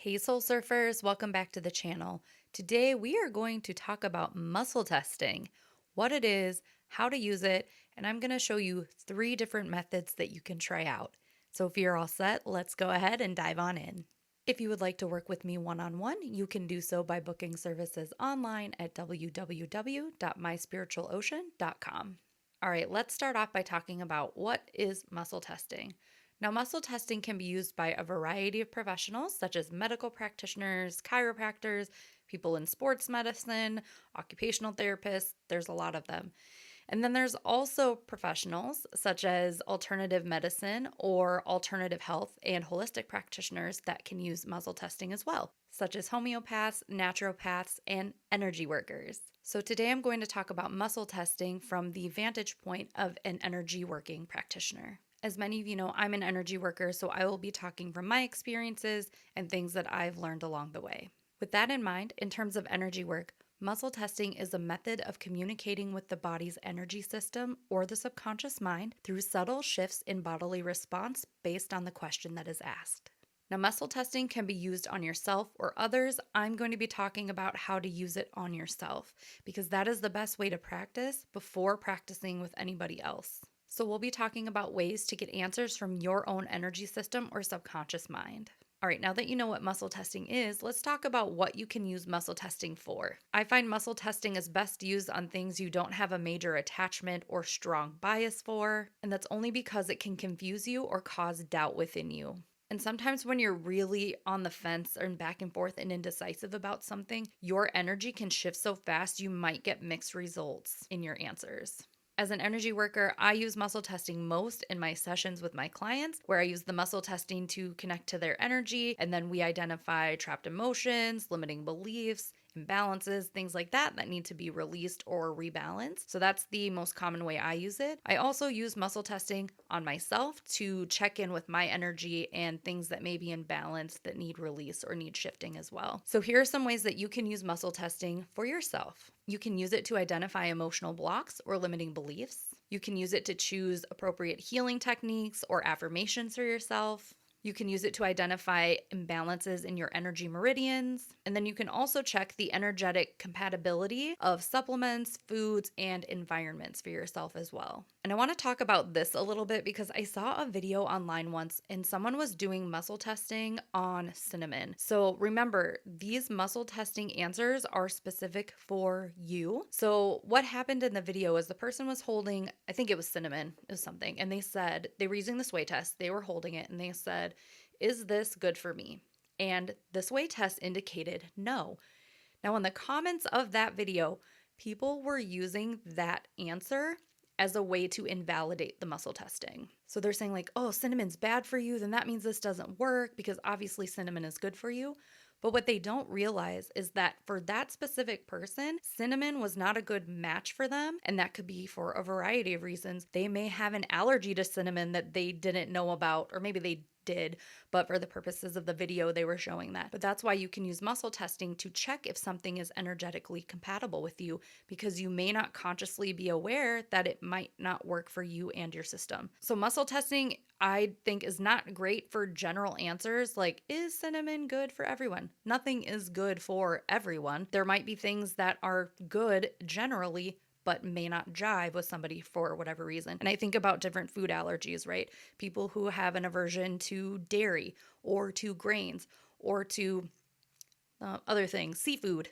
Hey Soul Surfers, welcome back to the channel. Today we are going to talk about muscle testing, what it is, how to use it, and I'm going to show you 3 different methods that you can try out. So if you're all set, let's go ahead and dive on in. If you would like to work with me one-on-one, you can do so by booking services online at www.myspiritualocean.com. All right, let's start off by talking about what is muscle testing. Now, muscle testing can be used by a variety of professionals, such as medical practitioners, chiropractors, people in sports medicine, occupational therapists. There's a lot of them. And then there's also professionals such as alternative medicine or alternative health and holistic practitioners that can use muscle testing as well, such as homeopaths, naturopaths, and energy workers. So today I'm going to talk about muscle testing from the vantage point of an energy working practitioner. As many of you know, I'm an energy worker, so I will be talking from my experiences and things that I've learned along the way. With that in mind, in terms of energy work, muscle testing is a method of communicating with the body's energy system or the subconscious mind through subtle shifts in bodily response based on the question that is asked. Now, muscle testing can be used on yourself or others. I'm going to be talking about how to use it on yourself because that is the best way to practice before practicing with anybody else. So we'll be talking about ways to get answers from your own energy system or subconscious mind. All right, now that you know what muscle testing is, let's talk about what you can use muscle testing for. I find muscle testing is best used on things you don't have a major attachment or strong bias for, and that's only because it can confuse you or cause doubt within you. And sometimes when you're really on the fence and back and forth and indecisive about something, your energy can shift so fast you might get mixed results in your answers. As an energy worker, I use muscle testing most in my sessions with my clients, where I use the muscle testing to connect to their energy, and then we identify trapped emotions, limiting beliefs, imbalances, things like that need to be released or rebalanced. So that's the most common way I use it. I also use muscle testing on myself to check in with my energy and things that may be in balance that need release or need shifting as well. So here are some ways that you can use muscle testing for yourself. You can use it to identify emotional blocks or limiting beliefs. You can use it to choose appropriate healing techniques or affirmations for yourself. You can use it to identify imbalances in your energy meridians. And then you can also check the energetic compatibility of supplements, foods, and environments for yourself as well. And I want to talk about this a little bit because I saw a video online once and someone was doing muscle testing on cinnamon. So remember, these muscle testing answers are specific for you. So what happened in the video is the person was holding, I think it was cinnamon, it was something, and they said, they were using the sway test, they were holding it, and they said, "Is this good for me?" And the sway test indicated no. Now, in the comments of that video, people were using that answer as a way to invalidate the muscle testing. So they're saying like, "Oh, cinnamon's bad for you, then that means this doesn't work because obviously cinnamon is good for you." But what they don't realize is that for that specific person, cinnamon was not a good match for them. And that could be for a variety of reasons. They may have an allergy to cinnamon that they didn't know about, or maybe they did, but for the purposes of the video, they were showing that. But that's why you can use muscle testing to check if something is energetically compatible with you, because you may not consciously be aware that it might not work for you and your system. So muscle testing, I think, is not great for general answers like, is cinnamon good for everyone? Nothing is good for everyone. There might be things that are good generally, but may not jive with somebody for whatever reason. And I think about different food allergies, right? People who have an aversion to dairy or to grains or to other things, seafood,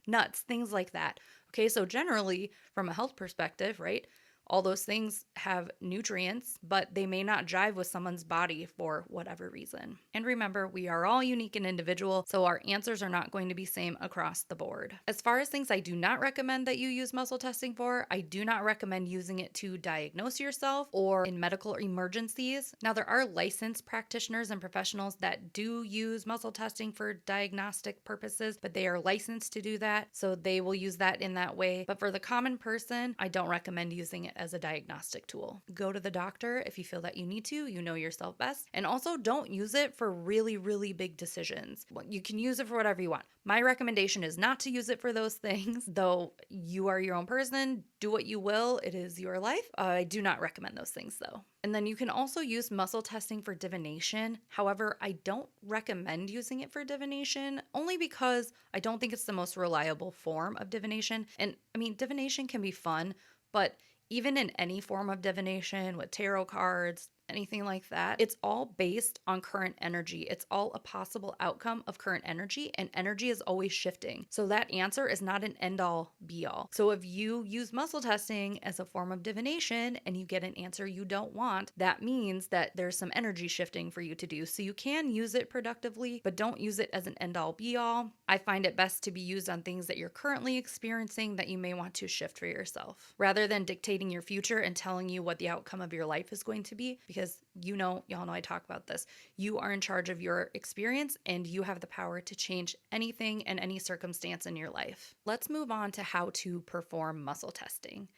nuts, things like that. Okay, so generally, from a health perspective, right? All those things have nutrients, but they may not jive with someone's body for whatever reason. And remember, we are all unique and individual, so our answers are not going to be same across the board. As far as things I do not recommend that you use muscle testing for, I do not recommend using it to diagnose yourself or in medical emergencies. Now, there are licensed practitioners and professionals that do use muscle testing for diagnostic purposes, but they are licensed to do that, so they will use that in that way. But for the common person, I don't recommend using it as a diagnostic tool. Go to the doctor if you feel that you need to. You know yourself best. And also don't use it for really, really big decisions. You can use it for whatever you want. My recommendation is not to use it for those things, though you are your own person. Do what you will. It is your life. I do not recommend those things though. And then you can also use muscle testing for divination. However, I don't recommend using it for divination only because I don't think it's the most reliable form of divination. And I mean, divination can be fun, but even in any form of divination with tarot cards, anything like that, it's all based on current energy. It's all a possible outcome of current energy, and energy is always shifting. So that answer is not an end all be all. So if you use muscle testing as a form of divination and you get an answer you don't want, that means that there's some energy shifting for you to do. So you can use it productively, but don't use it as an end all be all. I find it best to be used on things that you're currently experiencing that you may want to shift for yourself, rather than dictating your future and telling you what the outcome of your life is going to be. Because y'all know I talk about this. You are in charge of your experience and you have the power to change anything and any circumstance in your life. Let's move on to how to perform muscle testing.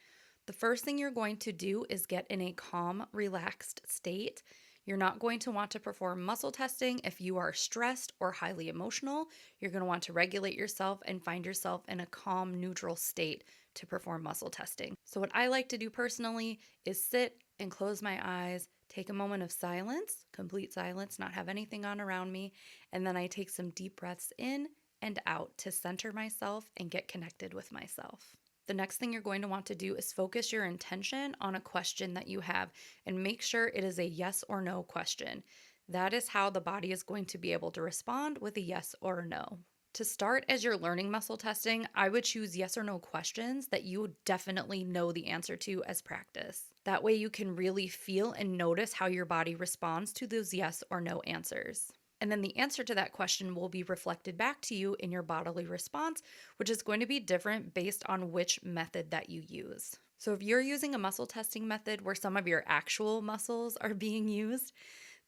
The first thing you're going to do is get in a calm, relaxed state. You're not going to want to perform muscle testing if you are stressed or highly emotional. You're going to want to regulate yourself and find yourself in a calm, neutral state to perform muscle testing. So what I like to do personally is sit and close my eyes, take a moment of silence, complete silence, not have anything on around me, and then I take some deep breaths in and out to center myself and get connected with myself. The next thing you're going to want to do is focus your intention on a question that you have and make sure it is a yes or no question. That is how the body is going to be able to respond with a yes or a no. To start, as you're learning muscle testing, I would choose yes or no questions that you definitely know the answer to as practice. That way you can really feel and notice how your body responds to those yes or no answers. And then the answer to that question will be reflected back to you in your bodily response, which is going to be different based on which method that you use. So if you're using a muscle testing method where some of your actual muscles are being used,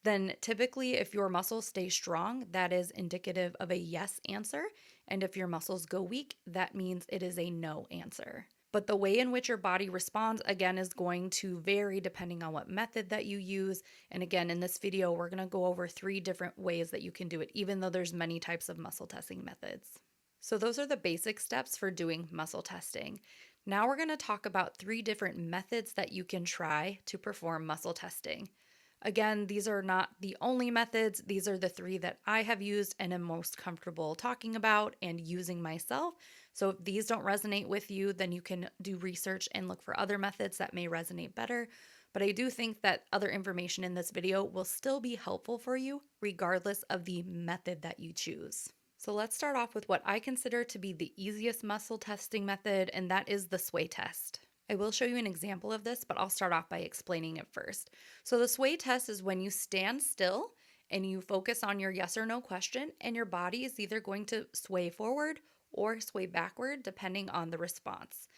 then typically if your muscles stay strong, that is indicative of a yes answer. And if your muscles go weak, that means it is a no answer. But the way in which your body responds, again, is going to vary depending on what method that you use. And again, in this video, we're going to go over 3 different ways that you can do it, even though there's many types of muscle testing methods. So those are the basic steps for doing muscle testing. Now we're going to talk about 3 different methods that you can try to perform muscle testing. Again, these are not the only methods. These are the 3 that I have used and am most comfortable talking about and using myself. So if these don't resonate with you, then you can do research and look for other methods that may resonate better. But I do think that other information in this video will still be helpful for you, regardless of the method that you choose. So let's start off with what I consider to be the easiest muscle testing method, and that is the sway test. I will show you an example of this, but I'll start off by explaining it first. So the sway test is when you stand still and you focus on your yes or no question, and your body is either going to sway forward or sway backward depending on the response.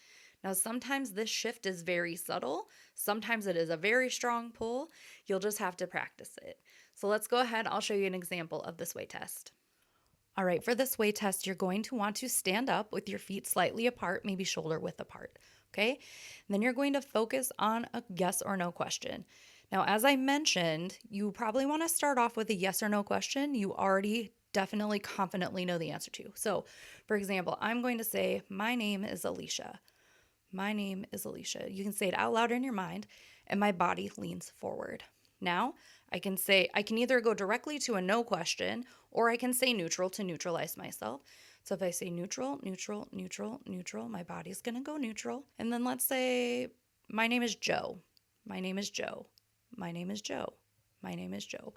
Now, sometimes this shift is very subtle. Sometimes it is a very strong pull. You'll just have to practice it. So let's go ahead. I'll show you an example of the sway test. All right, for the sway test, you're going to want to stand up with your feet slightly apart, maybe shoulder width apart. Okay, and then you're going to focus on a yes or no question. Now, as I mentioned, you probably want to start off with a yes or no question you already definitely confidently know the answer to. So, for example, I'm going to say, my name is Alicia. My name is Alicia. You can say it out loud in your mind, and my body leans forward. Now, I can either go directly to a no question, or I can say neutral to neutralize myself. So if I say neutral, neutral, neutral, neutral, my body's going to go neutral. And then let's say, my name is Joe. My name is Joe. My name is Joe. My name is Joe.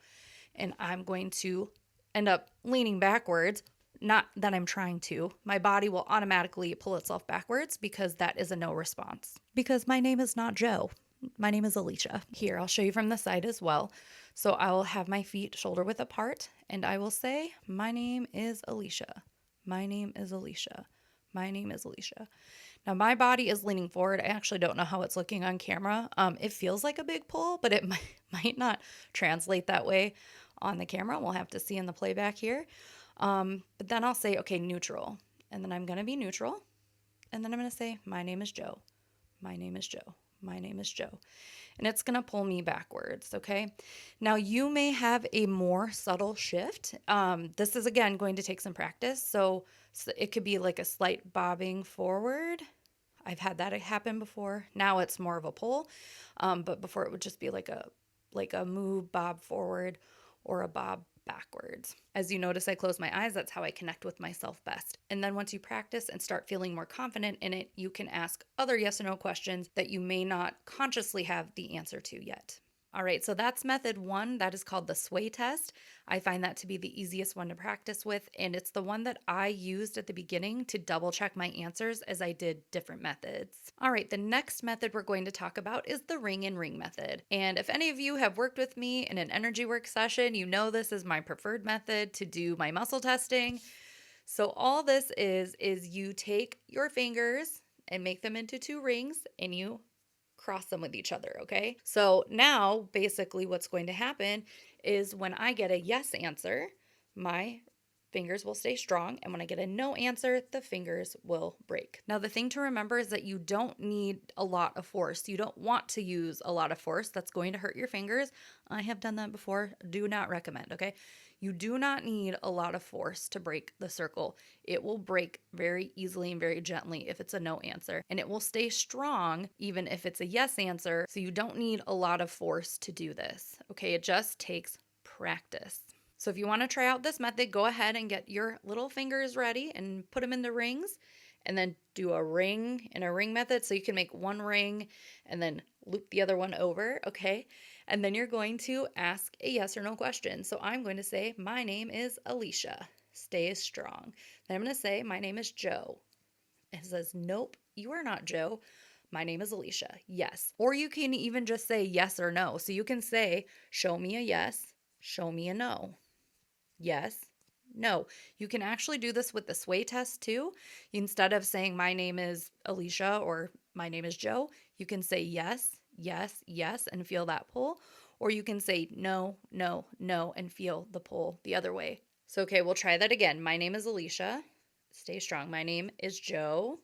And I'm going to end up leaning backwards. Not that I'm trying to. My body will automatically pull itself backwards because that is a no response. Because my name is not Joe. My name is Alicia. Here, I'll show you from the side as well. So I will have my feet shoulder width apart, and I will say, my name is Alicia. My name is Alicia. My name is Alicia. Now, my body is leaning forward. I actually don't know how it's looking on camera. It feels like a big pull, but it might not translate that way on the camera. We'll have to see in the playback here. But then I'll say, okay, neutral. And then I'm going to be neutral. And then I'm going to say, my name is Joe. My name is Joe. My name is Joe. And it's going to pull me backwards, okay? Now, you may have a more subtle shift. This is, again, going to take some practice. So it could be like a slight bobbing forward. I've had that happen before. Now it's more of a pull, but before it would just be like a move, bob forward, or a bob backwards. As you notice, I close my eyes. That's how I connect with myself best. And then once you practice and start feeling more confident in it, you can ask other yes or no questions that you may not consciously have the answer to yet. All right, so that's method one. That is called the sway test. I find that to be the easiest one to practice with, and it's the one that I used at the beginning to double check my answers as I did different methods. All right, the next method we're going to talk about is the ring and ring method. And if any of you have worked with me in an energy work session, you know this is my preferred method to do my muscle testing. So all this is you take your fingers and make them into two rings and you cross them with each other, okay? So now basically what's going to happen is when I get a yes answer, my fingers will stay strong, and when I get a no answer, the fingers will break. Now, the thing to remember is that you don't need a lot of force. You don't want to use a lot of force. That's going to hurt your fingers. I have done that before. Do not recommend, okay? You do not need a lot of force to break the circle. It will break very easily and very gently if it's a no answer, and it will stay strong even if it's a yes answer. So you don't need a lot of force to do this, okay? It just takes practice. So if you want to try out this method, go ahead and get your little fingers ready and put them in the rings, and then do a ring in a ring method. So you can make one ring and then loop the other one over, okay? And then you're going to ask a yes or no question. So I'm going to say, my name is Alicia. Stay strong. Then I'm going to say, my name is Joe. It says, nope, you are not Joe. My name is Alicia. Yes. Or you can even just say yes or no. So you can say, show me a yes, show me a no. Yes, no. You can actually do this with the sway test too. Instead of saying my name is Alicia or my name is Joe, you can say yes, yes, yes, and feel that pull. Or you can say no, no, no, and feel the pull the other way. So, okay, we'll try that again. My name is Alicia. Stay strong. My name is Joe.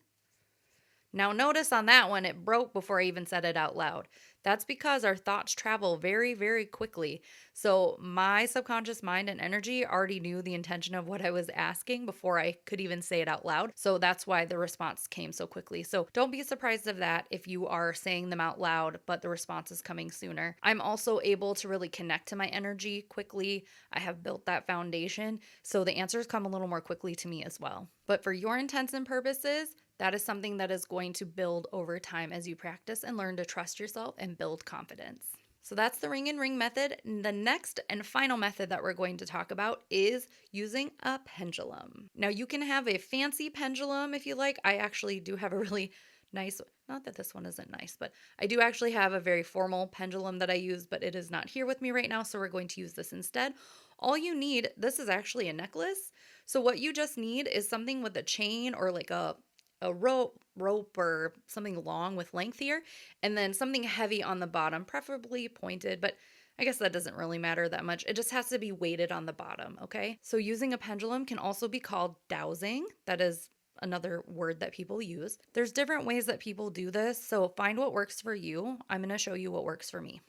Now, notice on that one, it broke before I even said it out loud. That's because our thoughts travel very, very quickly. So, my subconscious mind and energy already knew the intention of what I was asking before I could even say it out loud. So, that's why the response came so quickly. So, don't be surprised of that if you are saying them out loud, but the response is coming sooner. I'm also able to really connect to my energy quickly. I have built that foundation. So, the answers come a little more quickly to me as well. But for your intents and purposes, that is something that is going to build over time as you practice and learn to trust yourself and build confidence. So that's the ring and ring method. The next and final method that we're going to talk about is using a pendulum. Now, you can have a fancy pendulum if you like. I actually do have a really nice, not that this one isn't nice, but I do actually have a very formal pendulum that I use, but it is not here with me right now, so we're going to use this instead. All you need, this is actually a necklace. So what you just need is something with a chain or like a rope or something long with length here, and then something heavy on the bottom, preferably pointed, but I guess that doesn't really matter that much. It just has to be weighted on the bottom, okay? So using a pendulum can also be called dowsing. That is another word that people use. There's different ways that people do this, so find what works for you. I'm going to show you what works for me.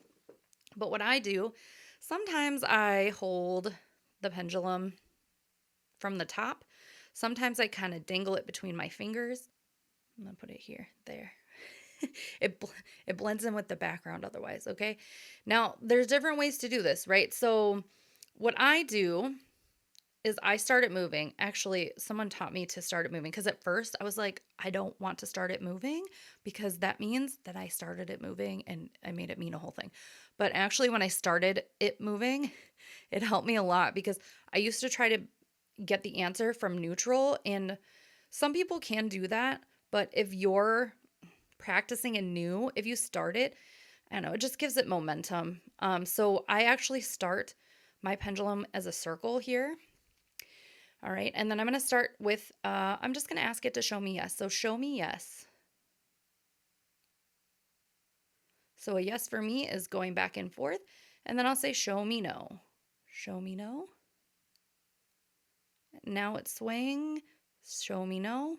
But what I do, sometimes I hold the pendulum from the top. Sometimes I kind of dangle it between my fingers. I'm going to put it here, there. it blends in with the background otherwise, okay? Now, there's different ways to do this, right? So what I do is I start it moving. Actually, someone taught me to start it moving because at first I was like, I don't want to start it moving because that means that I started it moving and I made it mean a whole thing. But actually, when I started it moving, it helped me a lot because I used to try to get the answer from neutral, and some people can do that, but if you're practicing anew, if you start it, I don't know, it just gives it momentum. So I actually start my pendulum as a circle here. All right, and then I'm going to start with, I'm just going to ask it to show me yes. So show me yes. So a yes for me is going back and forth, and then I'll say show me no. Show me no. Now it's swaying. Show me no.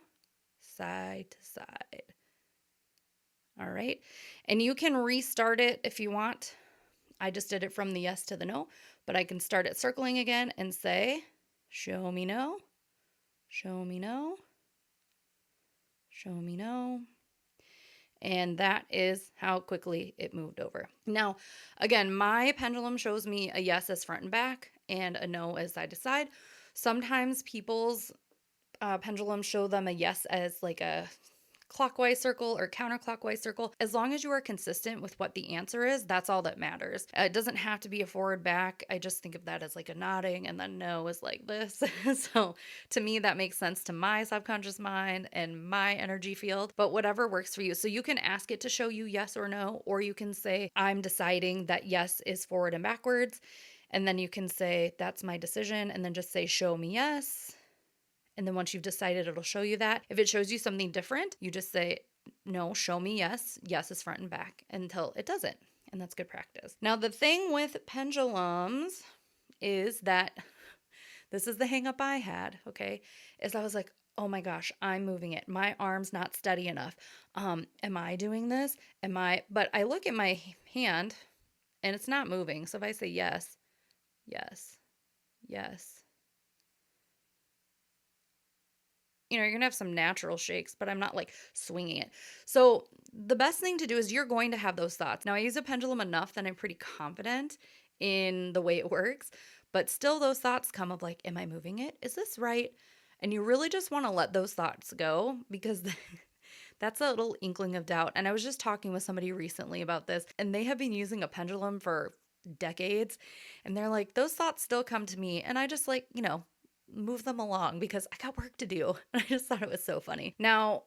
Side to side. All right. And you can restart it if you want. I just did it from the yes to the no, but I can start it circling again and say, show me no, show me no, show me no. And that is how quickly it moved over. Now, again, my pendulum shows me a yes as front and back and a no as side to side. Sometimes people's pendulums show them a yes as like a clockwise circle or counterclockwise circle. As long as you are consistent with what the answer is, that's all that matters. It doesn't have to be a forward back. I just think of that as like a nodding, and then no is like this. So to me, that makes sense to my subconscious mind and my energy field, but whatever works for you. So you can ask it to show you yes or no, or you can say, I'm deciding that yes is forward and backwards. And then you can say, that's my decision. And then just say, show me yes. And then once you've decided, it'll show you that. If it shows you something different, you just say, no, show me yes. Yes is front and back until it doesn't. And that's good practice. Now, the thing with pendulums is that this is the hang up I had, okay, is I was like, oh my gosh, I'm moving it. My arm's not steady enough. Am I doing this? But I look at my hand and it's not moving. So if I say yes, yes, yes, you're going to have some natural shakes, but I'm not like swinging it. So the best thing to do is you're going to have those thoughts. Now, I use a pendulum enough that I'm pretty confident in the way it works, but still those thoughts come of like, am I moving it? Is this right? And you really just want to let those thoughts go because that's a little inkling of doubt. And I was just talking with somebody recently about this, and they have been using a pendulum for decades. And they're like, those thoughts still come to me. And I just like, move them along because I got work to do. And I just thought it was so funny. Now,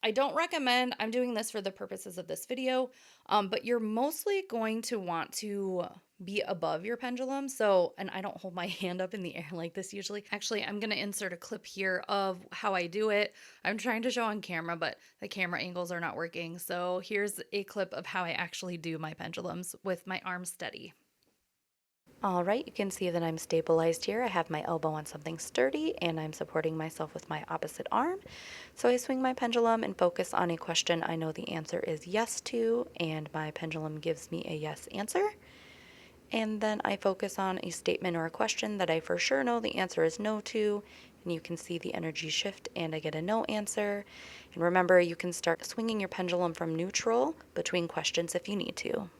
I don't recommend, I'm doing this for the purposes of this video, but you're mostly going to want to be above your pendulum. So, and I don't hold my hand up in the air like this usually. Actually, I'm going to insert a clip here of how I do it. I'm trying to show on camera, but the camera angles are not working. So here's a clip of how I actually do my pendulums with my arms steady. All right, you can see that I'm stabilized here. I have my elbow on something sturdy and I'm supporting myself with my opposite arm. So I swing my pendulum and focus on a question I know the answer is yes to, and my pendulum gives me a yes answer. And then I focus on a statement or a question that I for sure know the answer is no to, and you can see the energy shift and I get a no answer. And remember, you can start swinging your pendulum from neutral between questions if you need to.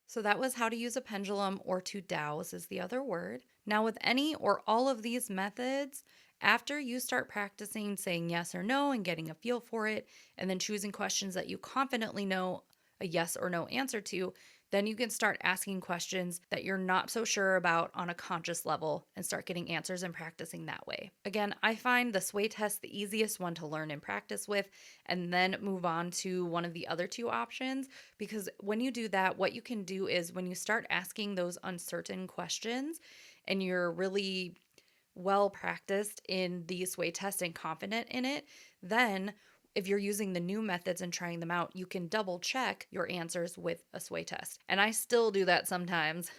So that was how to use a pendulum, or to dowse is the other word. Now, with any or all of these methods, after you start practicing saying yes or no and getting a feel for it, and then choosing questions that you confidently know a yes or no answer to, then you can start asking questions that you're not so sure about on a conscious level and start getting answers and practicing that way. Again, I find the sway test the easiest one to learn and practice with, and then move on to one of the other two options. Because when you do that, what you can do is when you start asking those uncertain questions and you're really well practiced in the sway test and confident in it, then if you're using the new methods and trying them out, you can double check your answers with a sway test. And I still do that sometimes.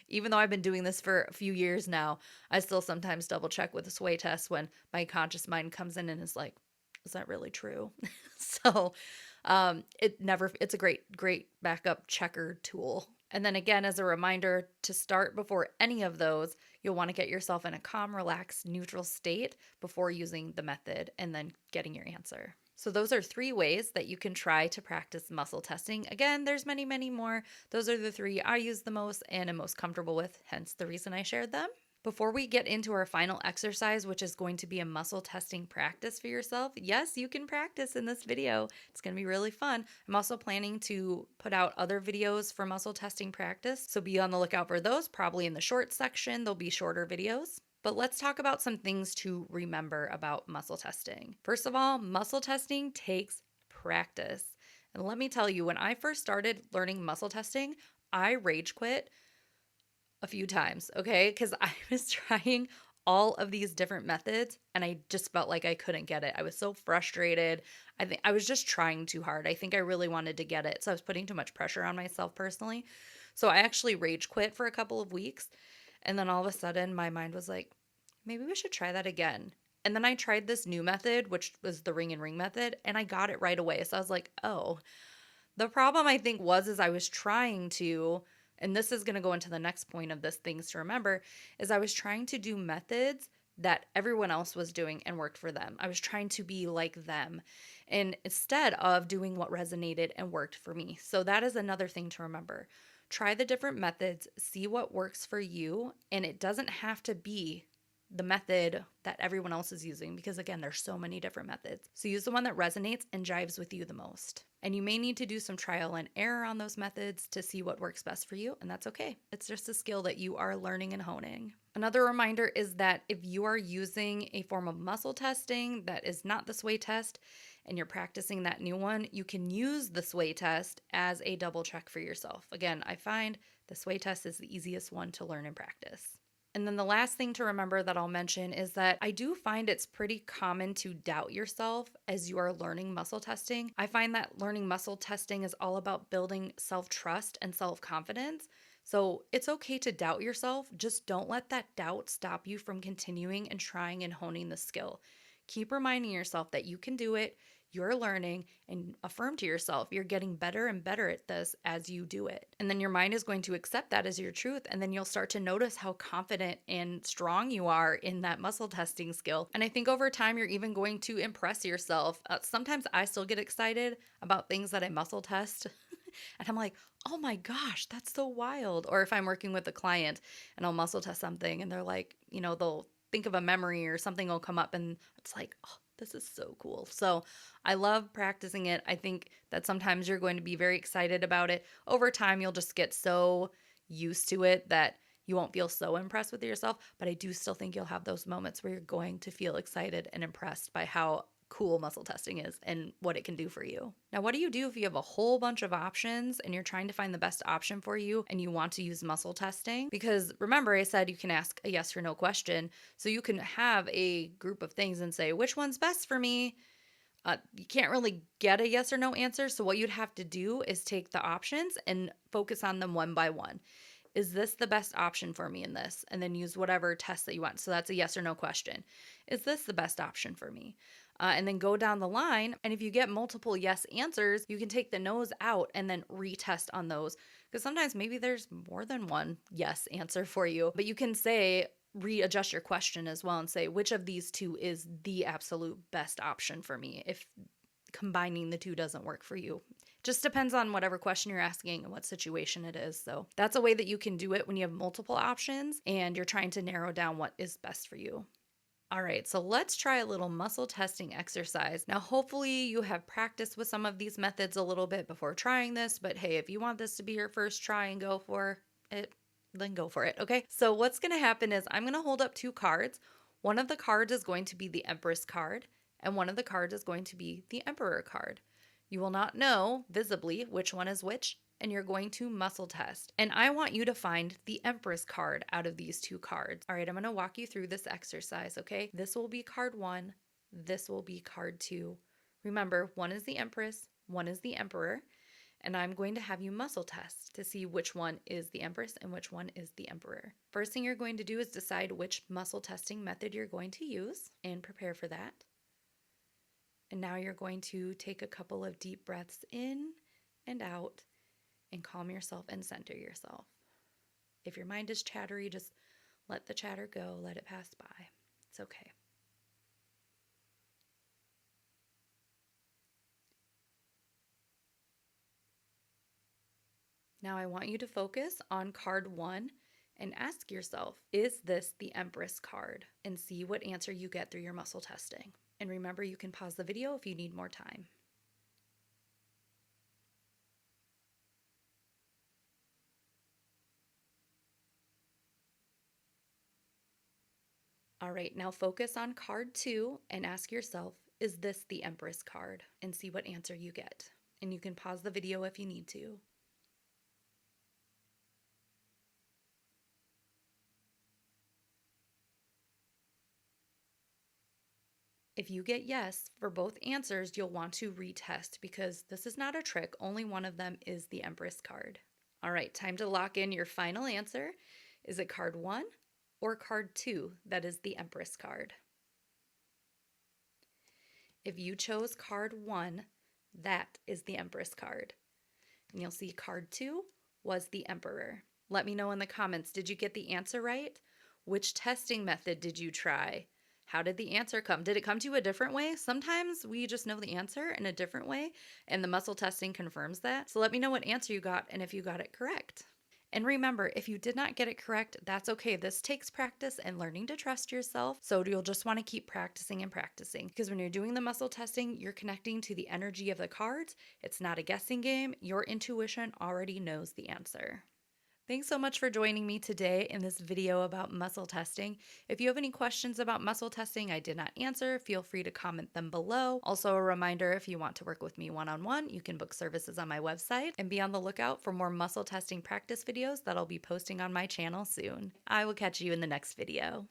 Even though I've been doing this for a few years now, I still sometimes double check with a sway test when my conscious mind comes in and is like, is that really true? So it's a great backup checker tool. And then again, as a reminder to start before any of those, you'll want to get yourself in a calm, relaxed, neutral state before using the method and then getting your answer. So those are 3 ways that you can try to practice muscle testing. Again, there's many more. Those are the 3 I use the most and am most comfortable with, hence the reason I shared them. Before we get into our final exercise, which is going to be a muscle testing practice for yourself, yes, you can practice in this video. It's going to be really fun. I'm also planning to put out other videos for muscle testing practice, so be on the lookout for those. Probably in the short section, there'll be shorter videos. But let's talk about some things to remember about muscle testing. First of all, muscle testing takes practice. And let me tell you, when I first started learning muscle testing, I rage quit a few times, okay? Because I was trying all of these different methods and I just felt like I couldn't get it. I was so frustrated. I think I was just trying too hard. I think I really wanted to get it. So I was putting too much pressure on myself personally. So I actually rage quit for a couple of weeks. And then all of a sudden, my mind was like, maybe we should try that again. And then I tried this new method, which was the ring and ring method, and I got it right away. So I was like, oh, the problem I think was is I was trying to, and this is going to go into the next point of this things to remember, is I was trying to do methods that everyone else was doing and worked for them. I was trying to be like them, and instead of doing what resonated and worked for me. So that is another thing to remember. Try the different methods, see what works for you, and it doesn't have to be the method that everyone else is using because again there's so many different methods. So use the one that resonates and jives with you the most. And you may need to do some trial and error on those methods to see what works best for you, and that's okay. It's just a skill that you are learning and honing. Another reminder is that if you are using a form of muscle testing that is not the sway test and you're practicing that new one, you can use the sway test as a double check for yourself. Again, I find the sway test is the easiest one to learn and practice. And then the last thing to remember that I'll mention is that I do find it's pretty common to doubt yourself as you are learning muscle testing. I find that learning muscle testing is all about building self-trust and self-confidence. So it's okay to doubt yourself, just don't let that doubt stop you from continuing and trying and honing the skill. Keep reminding yourself that you can do it, you're learning, and affirm to yourself you're getting better and better at this as you do it. And then your mind is going to accept that as your truth, and then you'll start to notice how confident and strong you are in that muscle testing skill. And I think over time, you're even going to impress yourself. Sometimes I still get excited about things that I muscle test. And I'm like, oh my gosh, that's so wild. Or if I'm working with a client and I'll muscle test something and they're like, they'll think of a memory or something will come up and it's like, oh, this is so cool. So I love practicing it. I think that sometimes you're going to be very excited about it. Over time, you'll just get so used to it that you won't feel so impressed with yourself. But I do still think you'll have those moments where you're going to feel excited and impressed by how cool muscle testing is and what it can do for you. Now, what do you do if you have a whole bunch of options and you're trying to find the best option for you and you want to use muscle testing? Because remember, I said you can ask a yes or no question. So you can have a group of things and say, which one's best for me? You can't really get a yes or no answer. So what you'd have to do is take the options and focus on them one by one. Is this the best option for me in this? And then use whatever test that you want. So that's a yes or no question. Is this the best option for me? And then go down the line. And if you get multiple yes answers, you can take the no's out and then retest on those. Because sometimes maybe there's more than one yes answer for you. But you can say, readjust your question as well and say, which of these two is the absolute best option for me if combining the two doesn't work for you. Just depends on whatever question you're asking and what situation it is. So that's a way that you can do it when you have multiple options and you're trying to narrow down what is best for you. All right, so let's try a little muscle testing exercise. Now, hopefully you have practiced with some of these methods a little bit before trying this, but hey, if you want this to be your first try and go for it, then go for it, okay? So what's gonna happen is I'm gonna hold up two cards. One of the cards is going to be the Empress card, and one of the cards is going to be the Emperor card. You will not know visibly which one is which, and you're going to muscle test. And I want you to find the Empress card out of these two cards. All right, I'm going to walk you through this exercise, okay? This will be card 1, this will be card 2. Remember, one is the Empress, one is the Emperor, and I'm going to have you muscle test to see which one is the Empress and which one is the Emperor. First thing you're going to do is decide which muscle testing method you're going to use and prepare for that. And now you're going to take a couple of deep breaths in and out and calm yourself and center yourself. If your mind is chattery, just let the chatter go, let it pass by. It's okay. Now I want you to focus on card 1 and ask yourself, is this the Empress card? And see what answer you get through your muscle testing. And remember, you can pause the video if you need more time. All right, now focus on card 2 and ask yourself, is this the Empress card? And see what answer you get. And you can pause the video if you need to. If you get yes for both answers, you'll want to retest because this is not a trick. Only one of them is the Empress card. All right, time to lock in your final answer. Is it card 1 or card 2 that is the Empress card? If you chose card 1, that is the Empress card. And you'll see card 2 was the Emperor. Let me know in the comments, did you get the answer right? Which testing method did you try? How did the answer come? Did it come to you a different way? Sometimes we just know the answer in a different way, and the muscle testing confirms that. So let me know what answer you got and if you got it correct. And remember, if you did not get it correct, that's okay. This takes practice and learning to trust yourself. So you'll just want to keep practicing and practicing, because when you're doing the muscle testing, you're connecting to the energy of the cards. It's not a guessing game. Your intuition already knows the answer. Thanks so much for joining me today in this video about muscle testing. If you have any questions about muscle testing I did not answer, feel free to comment them below. Also, a reminder, if you want to work with me one-on-one, you can book services on my website, and be on the lookout for more muscle testing practice videos that I'll be posting on my channel soon. I will catch you in the next video.